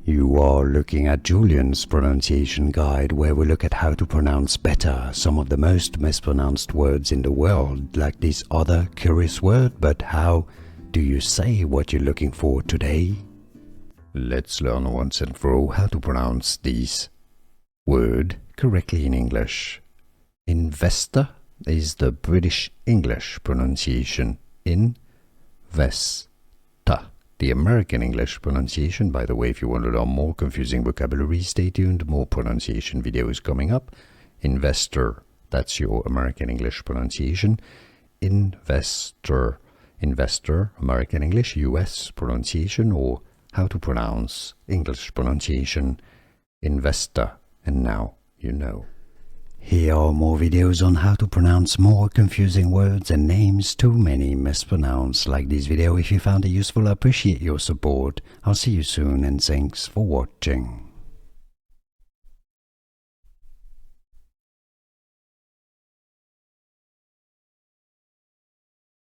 You are looking at Julian's pronunciation guide, where we look at how to pronounce better some of the most mispronounced words in the world, like this other curious word. But how do you say what you're looking for today? Let's learn once and for all how to pronounce this word correctly in English. Investor is the British English pronunciation. Investor. The American English pronunciation, by the way, if you want to learn more confusing vocabulary, stay tuned, more pronunciation videos coming up. Investor, that's your American English pronunciation. Investor, American English, US pronunciation, or how to pronounce English pronunciation, investor. And now you know. Here are more videos on how to pronounce more confusing words and names too many mispronounced. Like this video if you found it useful. I appreciate your support. I'll see you soon and thanks for watching.